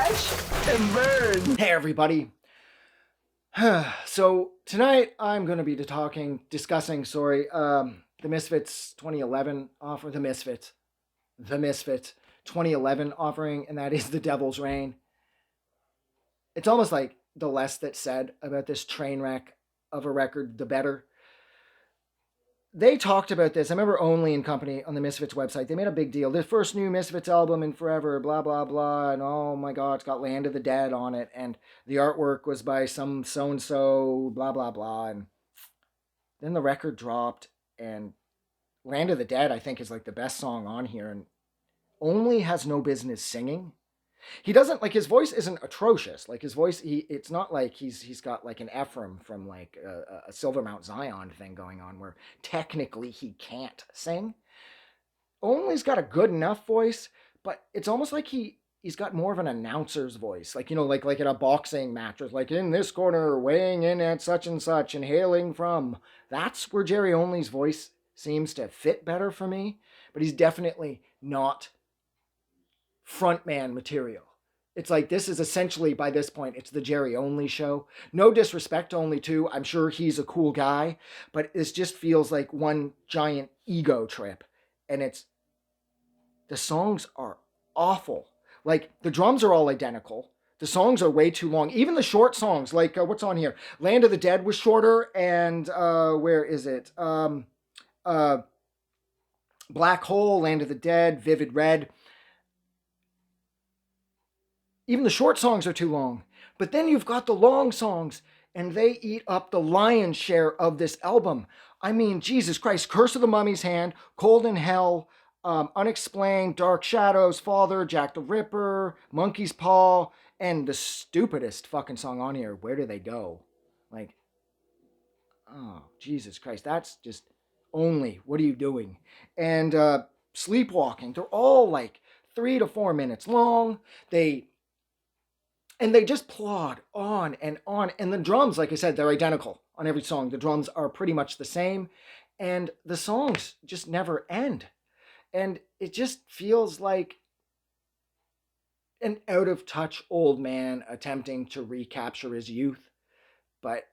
Crash and burn. Hey everybody. So tonight I'm going to be discussing, the Misfits 2011 offer, the Misfits 2011 offering, and that is The Devil's Rain. It's almost like the less that's said about this train wreck of a record, the better. They talked about this. I remember Only and Company on the Misfits website. They made a big deal. Their first new Misfits album in forever, blah, blah, blah. And oh my God, it's got Land of the Dead on it. And the artwork was by some so and so, blah, blah, blah. And then the record dropped. And Land of the Dead, I think, is like the best song on here. And Only has no business singing. He doesn't, like, his voice isn't atrocious. Like, his voice, it's not like he's got like an Ephraim from like a Silver Mount Zion thing going on where technically he can't sing. Only's got a good enough voice, but it's almost like he's got more of an announcer's voice, like, you know, like in a boxing match, or like in this corner, weighing in at such and such and hailing from. That's where Jerry Only's voice seems to fit better for me, but he's definitely not frontman material. It's like this is essentially, by this point, it's the Jerry Only show. No disrespect to Only Two. I'm sure he's a cool guy, but this just feels like one giant ego trip. And the songs are awful. Like, the drums are all identical. The songs are way too long. Even the short songs, like what's on here? Land of the Dead was shorter, and where is it? Black Hole, Land of the Dead, Vivid Red. Even the short songs are too long. But then you've got the long songs, and they eat up the lion's share of this album. I mean, Jesus Christ, Curse of the Mummy's Hand, Cold in Hell, Unexplained, Dark Shadows, Father, Jack the Ripper, Monkey's Paw, and the stupidest fucking song on here, Where Do They Go? Like, oh, Jesus Christ, that's just Only, what are you doing? And Sleepwalking, they're all like 3 to 4 minutes long. They just plod on. And the drums, like I said, they're identical on every song. The drums are pretty much the same. And the songs just never end. And it just feels like an out of touch old man attempting to recapture his youth. But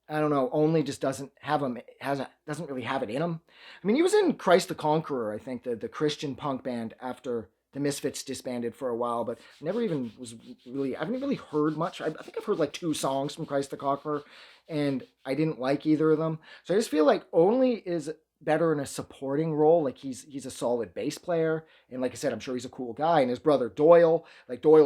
I don't know, Only just doesn't really have it in him. I mean, he was in Christ the Conqueror, I think, the Christian punk band after the Misfits disbanded for a while, but I haven't really heard much. I think I've heard like 2 songs from Christ the Conqueror, and I didn't like either of them. So I just feel like Only is better in a supporting role. Like, he's a solid bass player, and like I said, I'm sure he's a cool guy. And his brother Doyle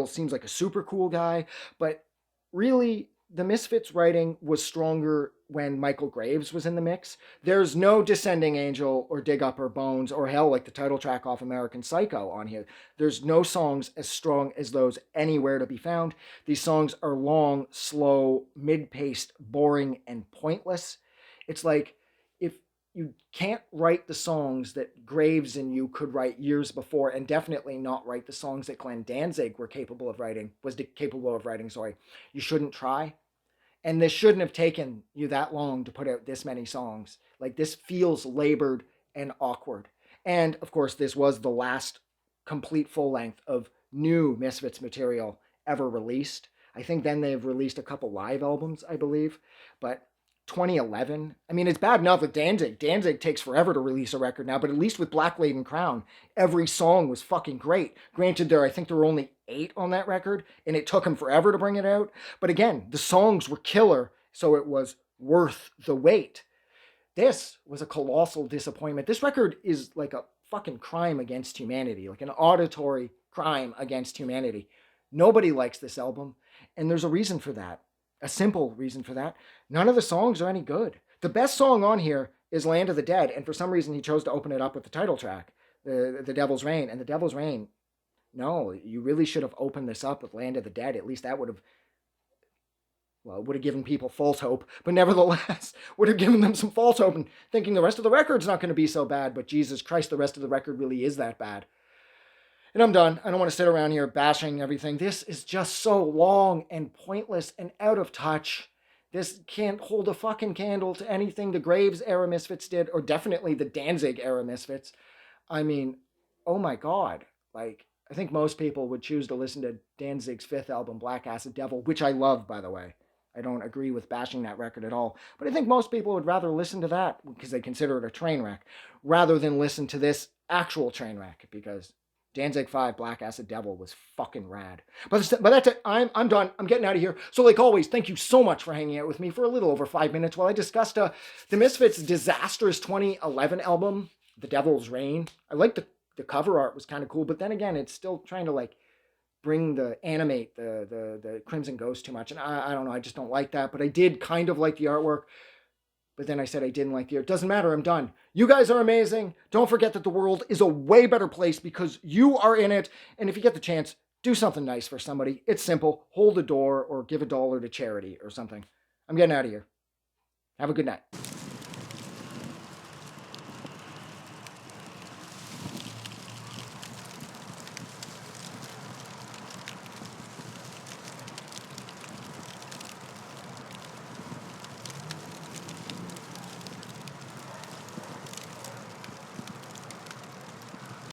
seems like a super cool guy, but really, the Misfits writing was stronger when Michael Graves was in the mix. There's no Descending Angel or Dig Up Her Bones, or hell, like the title track off American Psycho on here. There's no songs as strong as those anywhere to be found. These songs are long, slow, mid-paced, boring, and pointless. It's like, if you can't write the songs that Graves and you could write years before, and definitely not write the songs that Glenn Danzig was capable of writing, you shouldn't try. And this shouldn't have taken you that long to put out this many songs. Like, this feels labored and awkward. And of course, this was the last complete full length of new Misfits material ever released. I think then they've released a couple live albums, I believe. But 2011, I mean, it's bad enough with Danzig. Danzig takes forever to release a record now, but at least with Black Laden Crown, every song was fucking great. Granted, I think there were only 8 on that record, and it took him forever to bring it out. But again, the songs were killer, so it was worth the wait. This was a colossal disappointment. This record is like a fucking crime against humanity, like an auditory crime against humanity. Nobody likes this album, and there's a reason for that. A simple reason for that. None of the songs are any good. The best song on here is Land of the Dead, and for some reason he chose to open it up with the title track, the Devil's Rain. And the Devil's Rain, no, you really should have opened this up with Land of the Dead. At least that would have given people false hope, but nevertheless would have given them some false hope, and thinking the rest of the record's not going to be so bad. But Jesus Christ, the rest of the record really is that bad. And I'm done. I don't want to sit around here bashing everything. This is just so long and pointless and out of touch. This can't hold a fucking candle to anything the Graves era Misfits did, or definitely the Danzig era Misfits. I mean, oh my God. Like, I think most people would choose to listen to Danzig's fifth album, Black Acid Devil, which I love, by the way. I don't agree with bashing that record at all. But I think most people would rather listen to that because they consider it a train wreck rather than listen to this actual train wreck because Danzig 5, Black Acid Devil was fucking rad. But that's it. I'm done. I'm getting out of here. So like always, thank you so much for hanging out with me for a little over 5 minutes while I discussed the Misfits' disastrous 2011 album, The Devil's Reign. I like the cover art was kind of cool, but then again, it's still trying to like animate the Crimson Ghost too much. And I don't know, I just don't like that. But I did kind of like the artwork. But then I said I didn't like the art. Doesn't matter, I'm done. You guys are amazing. Don't forget that the world is a way better place because you are in it. And if you get the chance, do something nice for somebody. It's simple. Hold a door or give $1 to charity or something. I'm getting out of here. Have a good night.